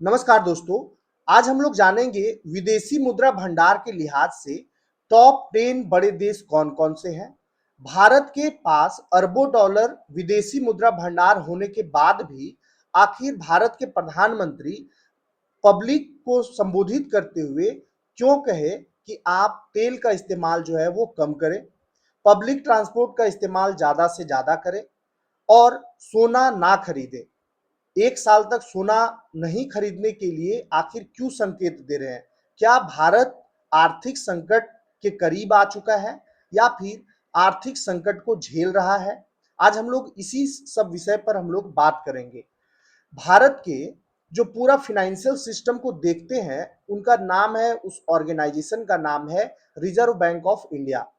नमस्कार दोस्तों। आज हम लोग जानेंगे विदेशी मुद्रा भंडार के लिहाज से टॉप 10 बड़े देश कौन कौन से हैं। भारत के पास अरबों डॉलर विदेशी मुद्रा भंडार होने के बाद भी आखिर भारत के प्रधानमंत्री पब्लिक को संबोधित करते हुए क्यों कहे कि आप तेल का इस्तेमाल जो है वो कम करें, पब्लिक ट्रांसपोर्ट का इस्तेमाल ज्यादा से ज्यादा करें और सोना ना खरीदें। एक साल तक सोना नहीं खरीदने के लिए आखिर क्यों संकेत दे रहे हैं? क्या भारत आर्थिक संकट के करीब आ चुका है या फिर आर्थिक संकट को झेल रहा है? आज हम लोग इसी सब विषय पर हम लोग बात करेंगे। भारत के जो पूरा फाइनेंशियल सिस्टम को देखते हैं, उनका नाम है, उस ऑर्गेनाइजेशन का नाम है Reserve Bank of India.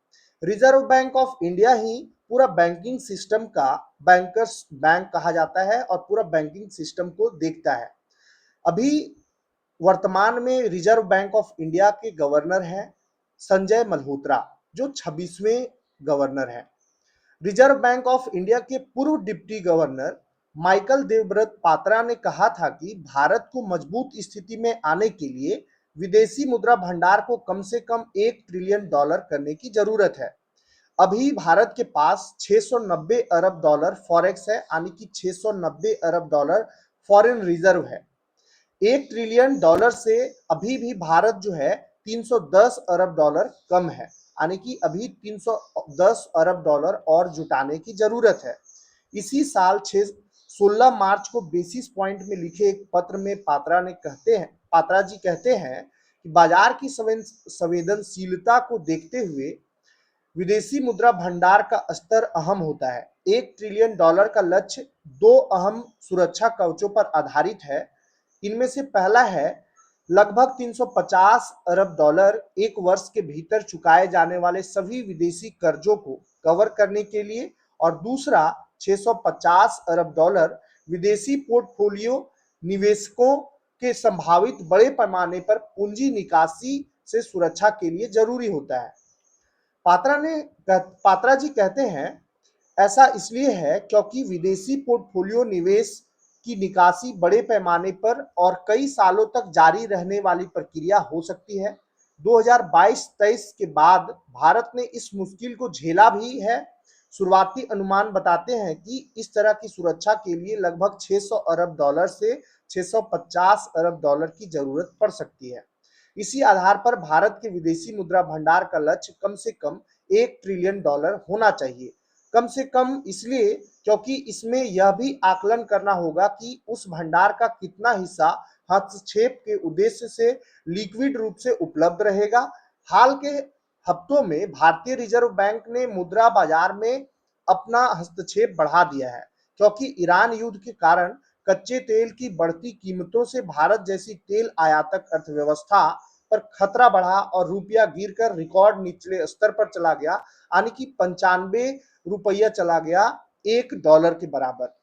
Reserve Bank of India ही पूरा बैंकिंग सिस्टम का बैंकर्स बैंक कहा जाता है और पूरा बैंकिंग सिस्टम को देखता है। अभी वर्तमान में रिजर्व बैंक ऑफ इंडिया के गवर्नर हैं संजय मल्होत्रा, जो 26वें गवर्नर हैं। रिजर्व बैंक ऑफ इंडिया के पूर्व deputy governor Michael Devvrat Patra ने कहा था कि भारत को मजबूत स्थिति में आने के लिए विदेशी मुद्रा भंडार को कम से कम 1 ट्रिलियन डॉलर करने की जरूरत है। अभी भारत के पास 690 अरब डॉलर फॉरेक्स है, यानी कि 690 अरब डॉलर फॉरेन रिजर्व है। 1 ट्रिलियन डॉलर से अभी भी भारत जो है 310 अरब डॉलर कम है, यानी कि अभी 310 अरब डॉलर और जुटाने की जरूरत है। इसी साल 16 मार्च को बेसिस पॉइंट में लिखे एक पत्र में पात्रा जी कहते हैं कि बाजार की संवेदनशीलता को देखते हुए विदेशी मुद्रा भंडार का स्तर अहम होता है। 1 ट्रिलियन डॉलर का लक्ष्य दो अहम सुरक्षा कवचों पर आधारित है। इनमें से पहला है लगभग 350 अरब डॉलर एक वर्ष के भीतर चुकाए जाने वाले सभी विदेशी कर्जों को कवर करने के लिए, और दूसरा 650 अरब डॉलर विदेशी पोर्टफोलियो निवेशकों के संभावित बड़े पैमाने पर पूंजी निकासी से सुरक्षा के लिए जरूरी होता है। पात्रा जी कहते हैं, ऐसा इसलिए है क्योंकि विदेशी पोर्टफोलियो निवेश की निकासी बड़े पैमाने पर और कई सालों तक जारी रहने वाली प्रक्रिया हो सकती है। 2022-23 के बाद भारत ने इस मुश्किल को झेला भी है। शुरुआती अनुमान बताते हैं कि इस तरह की सुरक्षा के लिए लगभग 600 अरब डॉलर से 650 अरब डॉलर की जरूरत पड़ सकती है। इसी आधार पर भारत के विदेशी मुद्रा भंडार का लक्ष्य कम से कम 1 ट्रिलियन डॉलर होना चाहिए। कम से कम इसलिए क्योंकि इसमें यह भी आकलन करना होगा कि उस भंडार का कितना हिस्सा हस्तक्षेप के उद्देश्य से लिक्विड रूप से उपलब्ध रहेगा। हाल के हफ्तों में भारतीय रिजर्व बैंक ने मुद्रा बाजार में अपना हस्तक्षेप बढ़ा दिया है, क्योंकि ईरान युद्ध के कारण कच्चे तेल की बढ़ती कीमतों से भारत जैसी तेल आयातक अर्थव्यवस्था पर खतरा बढ़ा और रुपया गिरकर रिकॉर्ड निचले स्तर पर चला गया, यानी कि 95 रुपया चला गया $1 के बराबर।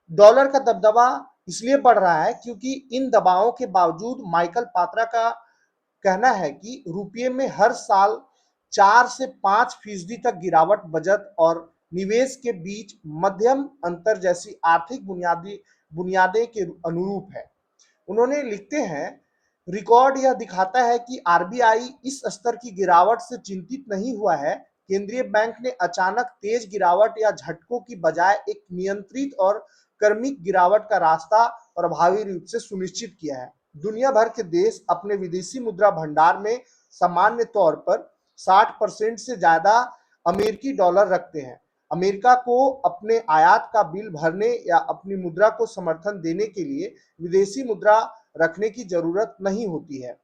डॉलर का दबदबा इसलिए बढ़ रहा है क्योंकि इन दबावों के बावजूद माइकल पात्रा का कहना है कि रुपये में हर साल 4 से 5% तक गिरावट बचत और निवेश के बीच मध्यम अंतर जैसी आर्थिक बुनियादें के अनुरूप है। उन्होंने लिखते हैं, रिकॉर्ड यह दिखाता है कि आरबीआई इस स्तर की गिरावट से चिंतित नहीं हुआ है। केंद्रीय बैंक ने अचानक तेज गिरावट या झटकों की बजाय एक नियंत्रित और क्रमिक गिरावट का रास्ता प्रभावी रूप से सुनिश्चित किया है। दुनिया भर के देश अपने विदेशी मुद्रा भंडार में सामान्य तौर पर 60% से ज्यादा अमेरिकी डॉलर रखते हैं। अमेरिका को अपने आयात का बिल भरने या अपनी मुद्रा को समर्थन देने के लिए विदेशी मुद्रा रखने की जरूरत नहीं होती है।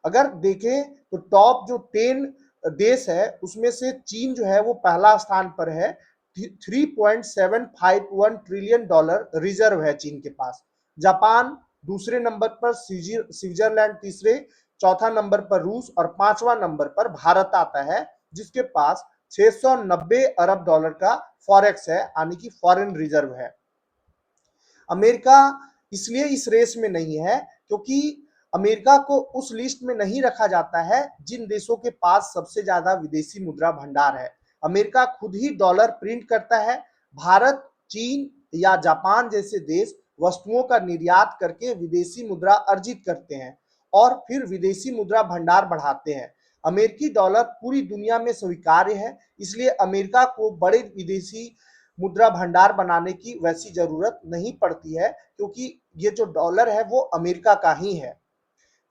अगर देखें तो टॉप जो 10 देश है उसमें से चीन जो है वो पहला स्थान पर है। 3.751 ट्रिलियन डॉलर रिजर्व है चीन के पास। जापान दूसरे नंबर पर, स्विट्जरलैंड तीसरे, चौथा नंबर पर रूस और पांचवा नंबर पर भारत आता है, जिसके पास 690 अरब डॉलर का फॉरेक्स है, यानी कि फॉरेन रिजर्व है। अमेरिका इसलिए इस रेस में नहीं है क्योंकि अमेरिका को उस लिस्ट में नहीं रखा जाता है जिन देशों के पास सबसे ज्यादा विदेशी मुद्रा भंडार है। अमेरिका खुद ही डॉलर प्रिंट करता है। भारत, चीन या जापान जैसे देश वस्तुओं का निर्यात करके विदेशी मुद्रा अर्जित करते हैं और फिर विदेशी मुद्रा भंडार बढ़ाते हैं। अमेरिकी डॉलर पूरी दुनिया में स्वीकार्य है, इसलिए अमेरिका को बड़े विदेशी मुद्रा भंडार बनाने की वैसी जरूरत नहीं पड़ती है, क्योंकि ये जो डॉलर है वो अमेरिका का ही है।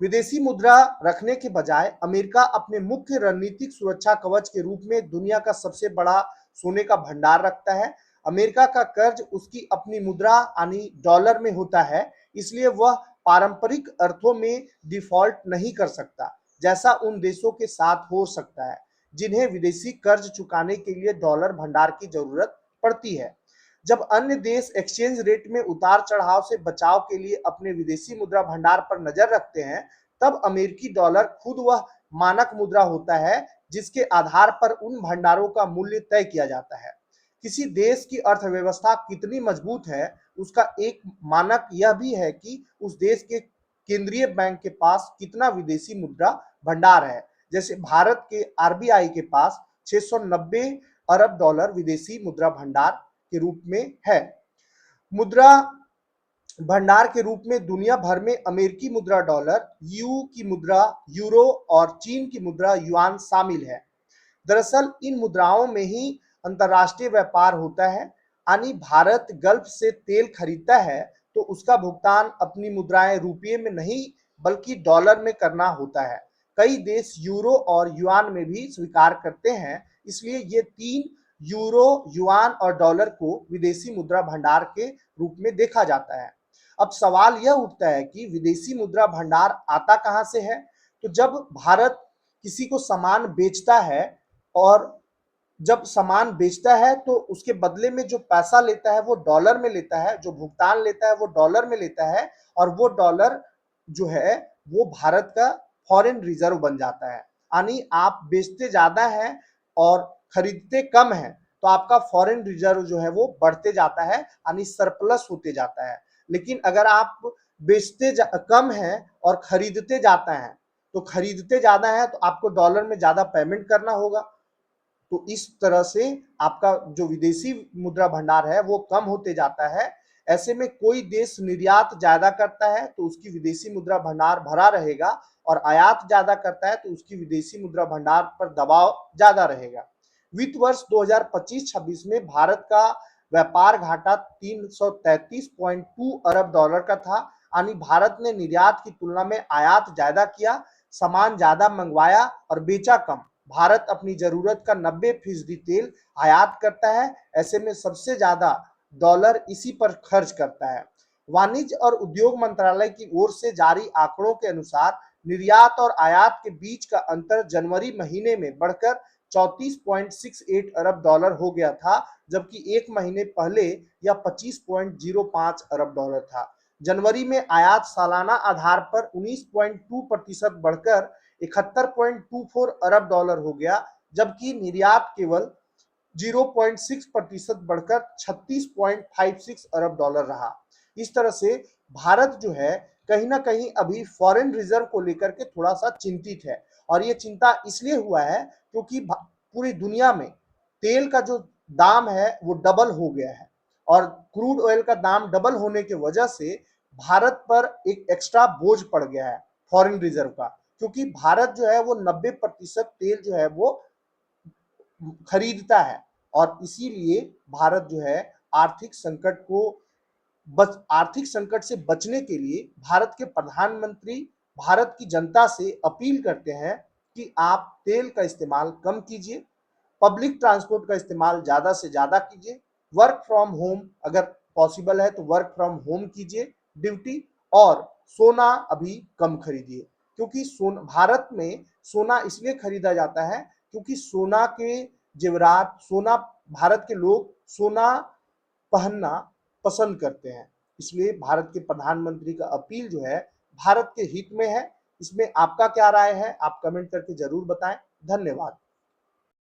विदेशी मुद्रा रखने के बजाय अमेरिका अपने मुख्य रणनीतिक सुरक्षा कवच के रूप में दुनिया का सबसे बड़ा सोने का भंडार रखता है। अमेरिका का कर्ज उसकी अपनी मुद्रा यानी डॉलर में होता है, इसलिए वह पारंपरिक अर्थों में डिफॉल्ट नहीं कर सकता, जैसा उन देशों के साथ हो सकता है जिन्हें विदेशी कर्ज चुकाने के लिए डॉलर भंडार की जरूरत पड़ती है। जब अन्य देश एक्सचेंज रेट में उतार चढ़ाव से बचाव के लिए अपने विदेशी मुद्रा भंडार पर नजर रखते हैं, तब अमेरिकी डॉलर खुद वह मानक मुद्रा होता है जिसके आधार पर उन भंडारों का मूल्य तय किया जाता है। किसी देश की अर्थव्यवस्था कितनी मजबूत है, उसका एक मानक यह भी है कि उस देश के केंद्रीय बैंक के पास कितना विदेशी मुद्रा भंडार है। जैसे भारत के आरबीआई के पास 690 अरब डॉलर विदेशी मुद्रा भंडार के रूप में है। मुद्रा भंडार के रूप में दुनिया भर में अमेरिकी मुद्रा डॉलर, ईयू की मुद्रा यूरो और चीन की मुद्रा युआन शामिल है। दरअसल इन मुद्राओं में ही अंतरराष्ट्रीय व्यापार होता है, यानी भारत गल्फ से तेल खरीदता है तो उसका भुगतान अपनी मुद्राएं रुपये में नहीं बल्कि डॉलर में करना होता है। कई देश यूरो और युआन में भी स्वीकार करते हैं, इसलिए ये तीन यूरो, युआन और डॉलर को विदेशी मुद्रा भंडार के रूप में देखा जाता है। अब सवाल यह उठता है कि विदेशी मुद्रा भंडार आता कहां से है? तो जब भारत किसी को सामान बेचता है और जब सामान बेचता है तो उसके बदले में जो पैसा लेता है वो डॉलर में लेता है, जो भुगतान लेता है वो डॉलर में लेता है, और वो डॉलर जो है वो भारत का फॉरेन रिजर्व बन जाता है। यानी आप बेचते ज्यादा हैं और खरीदते कम हैं तो आपका फॉरेन रिजर्व जो है वो बढ़ते जाता है, यानी सरप्लस होते जाता है। लेकिन अगर आप बेचते कम हैं और खरीदते जाता है तो खरीदते ज्यादा है तो आपको डॉलर में ज्यादा पेमेंट करना होगा। तो इस तरह से आपका जो विदेशी मुद्रा भंडार है वो कम होते जाता है। ऐसे में कोई देश निर्यात ज्यादा करता है तो उसकी विदेशी मुद्रा भंडार भरा रहेगा, और आयात ज्यादा करता है तो उसकी विदेशी मुद्रा भंडार पर दबाव ज्यादा रहेगा। वित्त वर्ष 2025-26 में भारत का व्यापार घाटा 333.2 अरब डॉलर का था, यानी भारत ने निर्यात की तुलना में आयात ज्यादा किया, सामान ज्यादा मंगवाया और बेचा कम। भारत अपनी जरूरत का 90% तेल आयात करता है, ऐसे में सबसे ज्यादा डॉलर इसी पर खर्च करता है। वाणिज्य और उद्योग मंत्रालय की ओर से जारी आंकड़ों के अनुसार निर्यात और आयात के बीच का अंतर जनवरी महीने में बढ़कर 34.68 अरब डॉलर हो गया था, जबकि एक महीने पहले यह 25.05 अरब डॉलर था। जनवरी में आयात सालाना आधार पर 19.2% बढ़कर 71.24 अरब डॉलर हो गया, जबकि निर्यात केवल 0.6% बढ़कर 36.56 अरब डॉलर रहा। इस तरह से भारत जो है कहीं ना कहीं अभी फॉरेन रिजर्व को लेकर के थोड़ा सा चिंतित है, और ये चिंता इसलिए हुआ है क्योंकि पूरी दुनिया में तेल का जो दाम है वो डबल हो गया है, और क्रूड ऑयल का दाम डबल होने की वजह से भारत पर एक एक्स्ट्रा बोझ पड़ गया है फॉरेन रिजर्व का, क्योंकि भारत जो है वो 90% तेल जो है वो खरीदता है, और इसीलिए भारत जो है आर्थिक संकट को आर्थिक संकट से बचने के लिए भारत के प्रधानमंत्री भारत की जनता से अपील करते हैं कि आप तेल का इस्तेमाल कम कीजिए, पब्लिक ट्रांसपोर्ट का इस्तेमाल ज्यादा से ज्यादा कीजिए, वर्क फ्रॉम होम अगर पॉसिबल है तो वर्क फ्रॉम होम कीजिए ड्यूटी, और सोना अभी कम खरीदिए, क्योंकि भारत में सोना इसलिए खरीदा जाता है क्योंकि सोना के जेवरात, सोना, भारत के लोग सोना पहनना पसंद करते हैं। इसलिए भारत के प्रधानमंत्री का अपील जो है भारत के हित में है। इसमें आपका क्या राय है, आप कमेंट करके जरूर बताएं। धन्यवाद।